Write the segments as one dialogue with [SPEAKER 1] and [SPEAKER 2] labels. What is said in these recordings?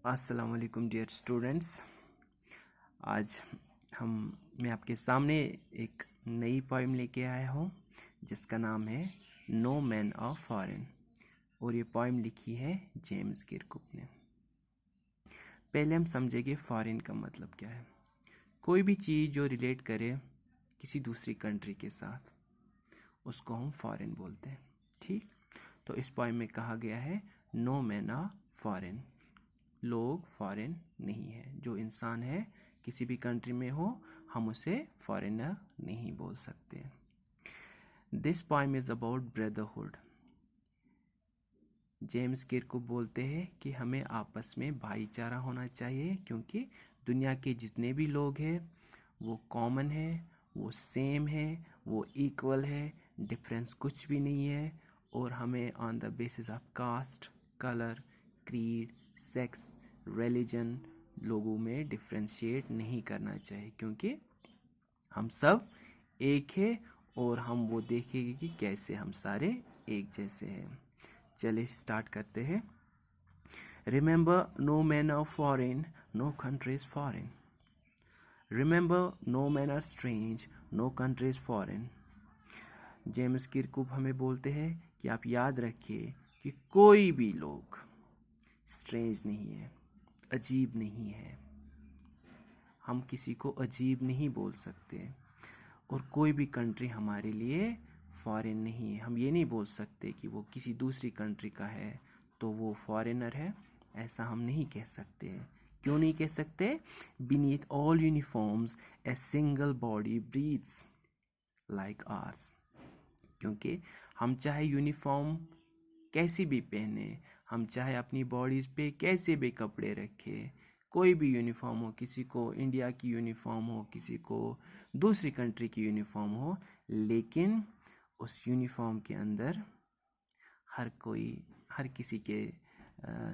[SPEAKER 1] अस्सलाम वालेकुम dear students. आज मैं आपके सामने एक नई पोइम लेके आया हूँ जिसका नाम है नो मैन ऑफ फॉरेन, और ये पोइम लिखी है जेम्स किरकुप ने। पहले हम समझेंगे फॉरेन का मतलब क्या है। कोई भी चीज़ जो रिलेट करे किसी दूसरी कंट्री के साथ उसको हम फॉरेन बोलते हैं। ठीक, तो इस पोइम में कहा गया है नो मैन ऑफ फॉरेन, लोग फॉरेन नहीं है। जो इंसान है किसी भी कंट्री में हो, हम उसे फॉरेनर नहीं बोल सकते। This poem is about brotherhood. James Kirkup बोलते हैं कि हमें आपस में भाईचारा होना चाहिए, क्योंकि दुनिया के जितने भी लोग हैं वो कॉमन है, वो सेम है, वो इक्वल है, डिफरेंस कुछ भी नहीं है। और हमें on the basis of caste, colour, creed, sex, religion लोगों में डिफ्रेंशिएट नहीं करना चाहिए, क्योंकि हम सब एक है और हम वो देखेंगे कि कैसे हम सारे एक जैसे हैं। चलिए स्टार्ट करते हैं। Remember no man are foreign, no country is foreign. Remember no man are strange, no country is foreign. James Kirkup हमें बोलते हैं कि आप याद रखिए कि कोई भी लोग स्ट्रेंज नहीं है, अजीब नहीं है। हम किसी को अजीब नहीं बोल सकते, और कोई भी कंट्री हमारे लिए फॉरेन नहीं है। हम ये नहीं बोल सकते कि वो किसी दूसरी कंट्री का है तो वो फॉरेनर है, ऐसा हम नहीं कह सकते। क्यों नहीं कह सकते? Beneath all uniforms a single body breathes like ours. क्योंकि हम चाहे यूनिफॉर्म कैसी भी पहने, हम चाहे अपनी बॉडीज़ पे कैसे भी कपड़े रखें, कोई भी यूनिफॉर्म हो, किसी को इंडिया की यूनिफॉर्म हो, किसी को दूसरी कंट्री की यूनिफॉर्म हो, लेकिन उस यूनिफॉर्म के अंदर हर किसी के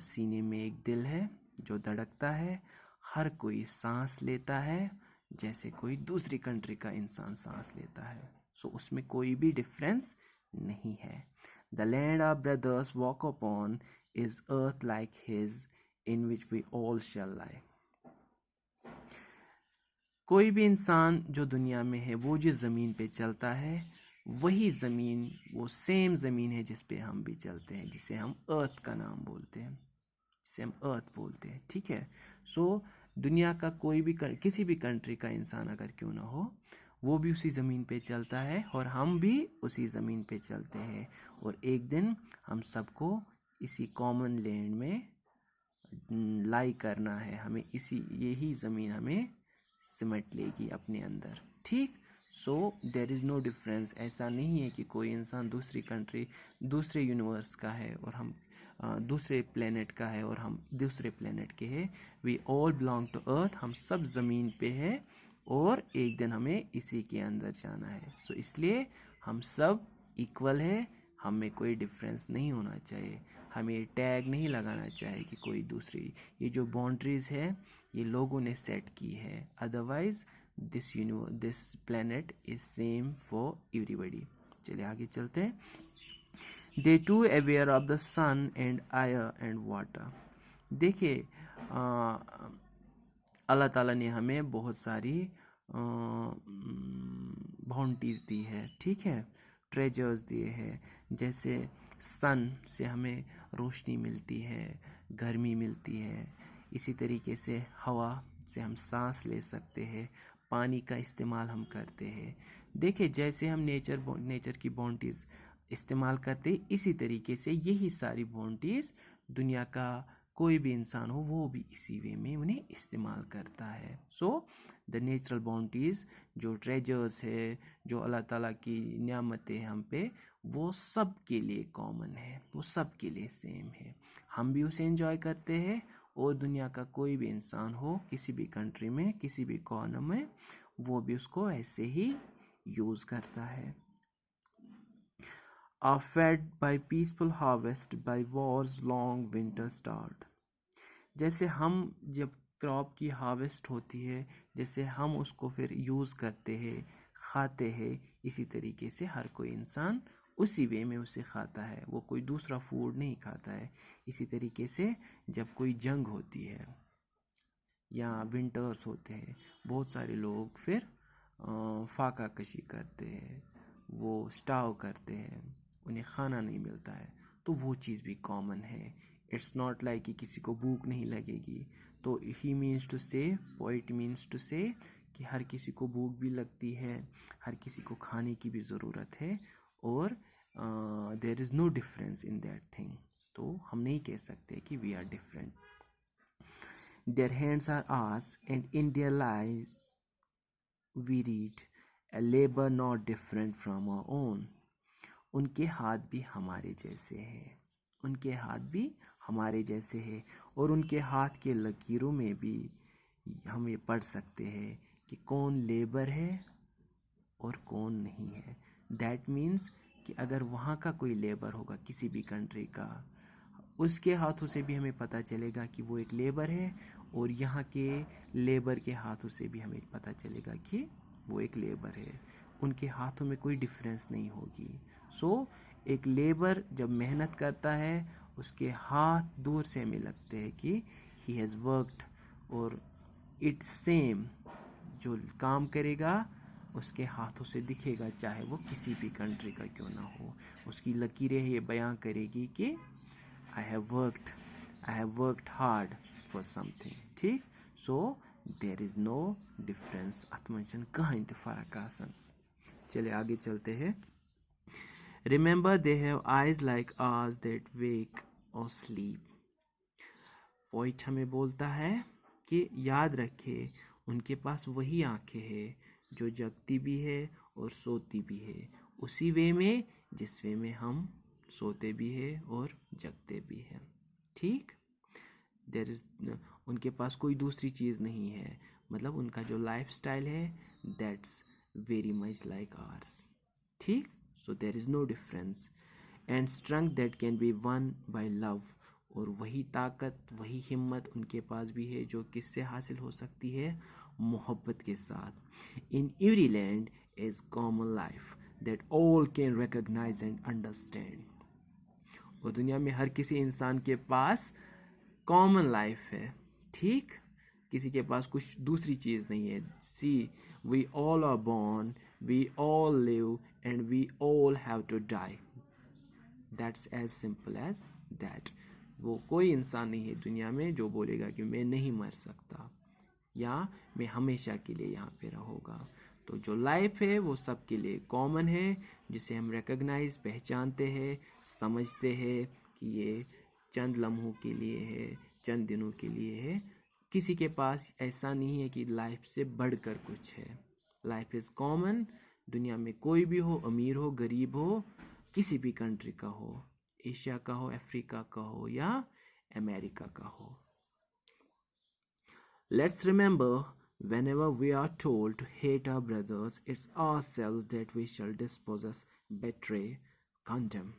[SPEAKER 1] सीने में एक दिल है जो धड़कता है। हर कोई सांस लेता है जैसे कोई दूसरी कंट्री का इंसान सांस लेता है। सो उसमें कोई भी डिफरेंस नहीं है। The land our brothers walk upon is earth like his, in which we all shall lie. कोई भी इंसान जो दुनिया में है, वो जिस ज़मीन पे चलता है वही ज़मीन, वो सेम ज़मीन है जिस पे हम भी चलते हैं, जिसे हम अर्थ का नाम बोलते हैं, जिसे हम अर्थ बोलते हैं। ठीक है। सो दुनिया का कोई भी किसी भी कंट्री का इंसान अगर क्यों ना हो, वो भी उसी ज़मीन पे चलता है और हम भी उसी ज़मीन पे चलते हैं। और एक दिन हम सबको इसी कॉमन लैंड में लाई करना है। हमें यही ज़मीन हमें सिमट लेगी अपने अंदर। ठीक। सो देर इज़ नो डिफरेंस। ऐसा नहीं है कि कोई इंसान दूसरी कंट्री, दूसरे यूनिवर्स का है और हम दूसरे प्लेनेट का है और हम दूसरे प्लेनेट के हैं। We all belong to earth. हम सब ज़मीन पे हैं और एक दिन हमें इसी के अंदर जाना है। सो इसलिए हम सब इक्वल है, हमें कोई डिफरेंस नहीं होना चाहिए। हमें टैग नहीं लगाना चाहिए कि कोई दूसरी, ये जो बाउंड्रीज़ है ये लोगों ने सेट की है। Otherwise this planet is same for everybody. चलिए आगे चलते हैं। They too aware of the sun and air and water. देखिए, अल्लाह ताला ने हमें बहुत सारी बाउंड्रीज दी है। ठीक है, ट्रेजर्स दिए हैं। जैसे सन से हमें रोशनी मिलती है, गर्मी मिलती है। इसी तरीके से हवा से हम सांस ले सकते हैं, पानी का इस्तेमाल हम करते हैं। देखिए, जैसे हम नेचर की बाउंड्रीज इस्तेमाल करते हैं, इसी तरीके से यही सारी बाउंड्रीज दुनिया का कोई भी इंसान हो वो भी इसी वे में उन्हें इस्तेमाल करता है। सो द नेचुरल बाउंड्रीज, जो ट्रेजर्स है, जो अल्लाह ताला की नियामतें हम पे, वो सब के लिए कॉमन है, वो सब के लिए सेम है। हम भी उसे एंजॉय करते हैं और दुनिया का कोई भी इंसान हो किसी भी कंट्री में, किसी भी कॉर्नर में, वो भी उसको ऐसे ही यूज़ करता है। Are fed by peaceful harvest, by war's long winter start. जैसे हम जब क्रॉप की हार्वेस्ट होती है, जैसे हम उसको फिर यूज़ करते हैं, खाते हैं, इसी तरीके से हर कोई इंसान उसी वे में उसे खाता है, वो कोई दूसरा फूड नहीं खाता है। इसी तरीके से जब कोई जंग होती है या विंटर्स होते हैं, बहुत सारे लोग फिर फाका कशी करते हैं, वो स्टाव करते हैं, उन्हें खाना नहीं मिलता है। तो वो चीज़ भी कॉमन है। इट्स नॉट लाइक कि किसी को भूख नहीं लगेगी। तो ही मीन्स टू से, पोइट मीन्स टू से कि हर किसी को भूख भी लगती है, हर किसी को खाने की भी ज़रूरत है, और there is no difference in that thing. तो हम नहीं कह सकते कि we are different. Their hands are ours, and in their lives we read a labor not different from our own. उनके हाथ भी हमारे जैसे हैं, उनके हाथ भी हमारे जैसे हैं, और उनके हाथ के लकीरों में भी हम ये पढ़ सकते हैं कि कौन लेबर है और कौन नहीं है। दैट मीन्स कि अगर वहाँ का कोई लेबर होगा किसी भी कंट्री का, उसके हाथों से भी हमें पता चलेगा कि वो एक लेबर है, और यहाँ के लेबर के हाथों से भी हमें पता चलेगा कि वो एक लेबर है। उनके हाथों में कोई डिफरेंस नहीं होगी। सो एक लेबर जब मेहनत करता है, उसके हाथ दूर से हमें लगते हैं कि ही हैज़ वर्कड, और इट्स सेम जो काम करेगा उसके हाथों से दिखेगा, चाहे वो किसी भी कंट्री का क्यों ना हो। उसकी लकीरें ये बयां करेगी कि I have worked hard for something. ठीक? So there is no difference. अतमंशन कहाँ इंत फ़र्क आसन। चले आगे चलते हैं। Remember they have eyes like ours that wake or sleep. Point हमें बोलता है कि याद रखे उनके पास वही आंखें हैं जो जगती भी है और सोती भी है, उसी वे में जिस वे में हम सोते भी हैं और जगते भी हैं। ठीक? देयर इज, उनके पास कोई दूसरी चीज़ नहीं है, मतलब उनका जो लाइफ स्टाइल है that's very much like ours. ठीक? So there is no difference. And strength that can be won by love, और वही ताकत वही हिम्मत उनके पास भी है जो किससे हासिल हो सकती है, मोहब्बत के साथ। In every land is common life that all can recognize and understand, और दुनिया में हर किसी इंसान के पास कॉमन लाइफ है। ठीक? किसी के पास कुछ दूसरी चीज़ नहीं है। See, we all are born, we all live, and we all have to die. That's as simple as that. वो कोई इंसान नहीं है दुनिया में जो बोलेगा कि मैं नहीं मर सकता या मैं हमेशा के लिए यहाँ पे रहूँगा। तो जो लाइफ है वो सबके लिए कॉमन है, जिसे हम रिकॉग्नाइज, पहचानते हैं, समझते हैं कि ये चंद लम्हों के लिए है, चंद दिनों के लिए है। किसी के पास ऐसा नहीं है कि लाइफ से बढ़कर कुछ है। Life is common. दुनिया में कोई भी हो, अमीर हो, गरीब हो, किसी भी कंट्री का हो, एशिया का हो, अफ्रीका का हो या अमेरिका का हो। Let's remember, whenever we are told to hate our brothers, it's ourselves that we shall dispossess, betray, condemn.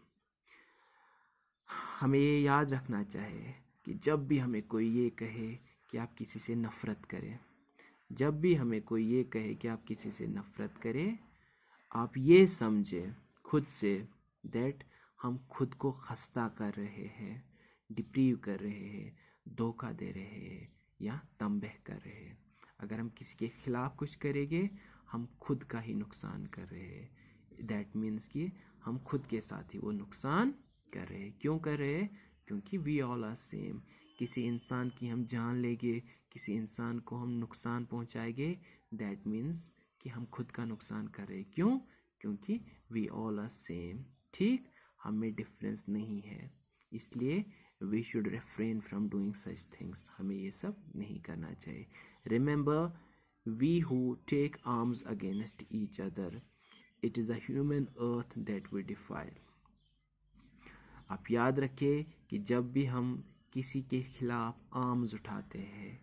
[SPEAKER 1] हमें ये याद रखना चाहिए कि जब भी हमें कोई ये कहे कि आप किसी से नफ़रत करें, जब भी हमें कोई ये कहे कि आप किसी से नफ़रत करें, आप ये समझें खुद से दैट हम खुद को खस्ता कर रहे हैं, डिप्रीव कर रहे हैं, धोखा दे रहे हैं या तंबह कर रहे हैं। अगर हम किसी के खिलाफ कुछ करेंगे, हम खुद का ही नुकसान कर रहे हैं। दैट मीन्स कि हम खुद के साथ ही वो नुकसान कर रहे हैं। क्यों कर रहे हैं? क्योंकि वी ऑल आर सेम। किसी इंसान की हम जान लेंगे, किसी इंसान को हम नुकसान पहुंचाएंगे, दैट मीन्स कि हम खुद का नुकसान कर रहे हैं। क्यों? क्योंकि वी ऑल आर सेम। ठीक? हमें डिफरेंस नहीं है, इसलिए we should refrain from doing such things. हमें ये सब नहीं करना चाहिए। Remember, we who take arms against each other, it is a human earth that we defile. आप याद रखें कि जब भी हम किसी के खिलाफ आर्म्स उठाते हैं,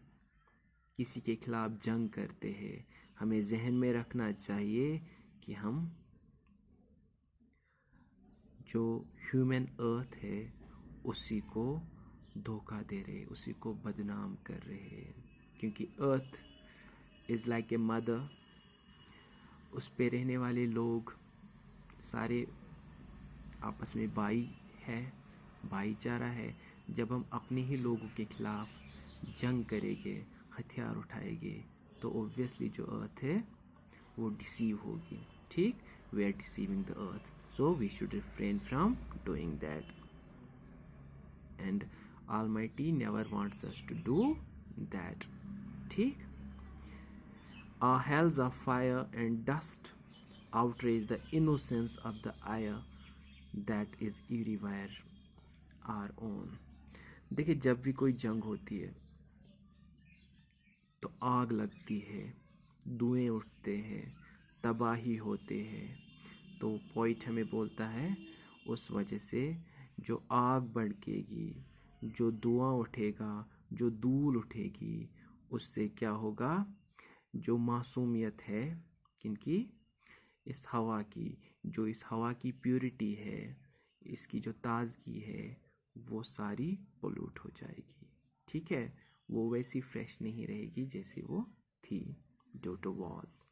[SPEAKER 1] किसी के खिलाफ जंग करते हैं, हमें जहन में रखना चाहिए कि हम जो ह्यूमन अर्थ है उसी को धोखा दे रहे, उसी को बदनाम कर रहे हैं। क्योंकि earth is like a mother. उस पे रहने वाले लोग सारे आपस में भाईचारा है। जब हम अपने ही लोगों के खिलाफ जंग करेंगे, हथियार उठाएंगे, तो ऑब्वियसली जो अर्थ है वो डिसीव होगी। ठीक, we are deceiving the earth, so we should refrain from doing that, and Almighty never wants us to do that. ठीक, our hells of fire and dust outrage the innocence of the ire that is everywhere our own. देखिए, जब भी कोई जंग होती है तो आग लगती है, धुएं उठते हैं, तबाही होते हैं। तो पोइट हमें बोलता है उस वजह से जो आग भड़केगी, जो धुआं उठेगा, जो धूल उठेगी, उससे क्या होगा? जो मासूमियत है किनकी? इस हवा की, जो इस हवा की प्योरिटी है, इसकी जो ताजगी है, वो सारी पोल्यूट हो जाएगी। ठीक है, वो वैसी फ्रेश नहीं रहेगी जैसे वो थी, due to wars.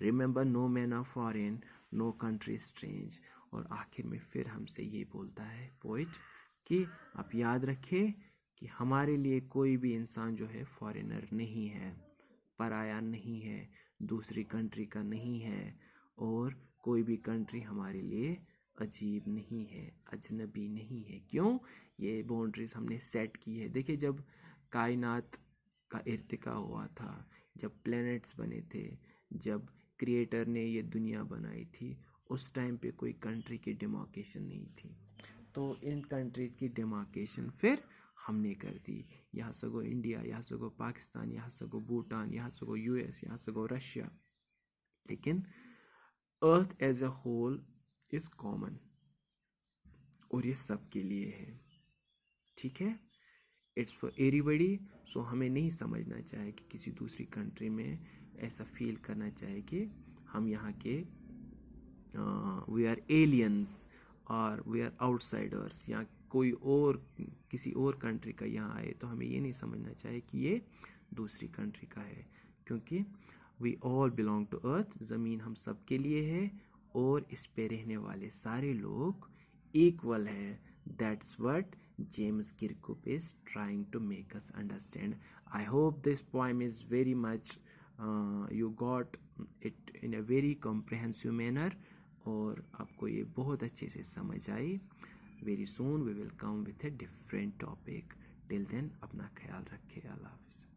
[SPEAKER 1] Remember no man of foreign, no country strange. और आखिर में फिर हमसे ये बोलता है पोइट कि आप याद रखें कि हमारे लिए कोई भी इंसान जो है फॉरेनर नहीं है, पराया नहीं है, दूसरी कंट्री का नहीं है, और कोई भी कंट्री हमारे लिए अजीब नहीं है, अजनबी नहीं है। क्यों? ये बाउंड्रीज हमने सेट की है। देखिए, जब कायनात का इर्तिका हुआ था, जब प्लैनेट्स बने थे, जब क्रिएटर ने ये दुनिया बनाई थी, उस टाइम पे कोई कंट्री की डिमार्केशन नहीं थी। तो इन कंट्रीज की डिमार्केशन फिर हमने कर दी। यहाँ से गो इंडिया, यहाँ से गो पाकिस्तान, यहाँ से गो भूटान, यहाँ से गो यूएस, यहाँ से गो रशिया। लेकिन earth as a whole is common, और ये सबके लिए है। ठीक है, इट्स फॉर एवरीबडी। सो हमें नहीं समझना चाहिए कि किसी दूसरी कंट्री में ऐसा फील करना चाहिए कि हम यहाँ के वी आर एलियंस और वी आर आउटसाइडर्स, या कोई और किसी और कंट्री का यहाँ आए तो हमें ये नहीं समझना चाहिए कि ये दूसरी कंट्री का है, क्योंकि we all belong to earth. ज़मीन हम सब के लिए है, और इस पे रहने वाले सारे लोग इक्वल है। That's what James Kirkup is trying to make us understand. I hope this poem is very much you got it in a very comprehensive manner, और आपको ये बहुत अच्छे से समझ आई। Very soon we will come with a different topic. Till then, अपना ख्याल रखें। अल्लाह हाफिज़।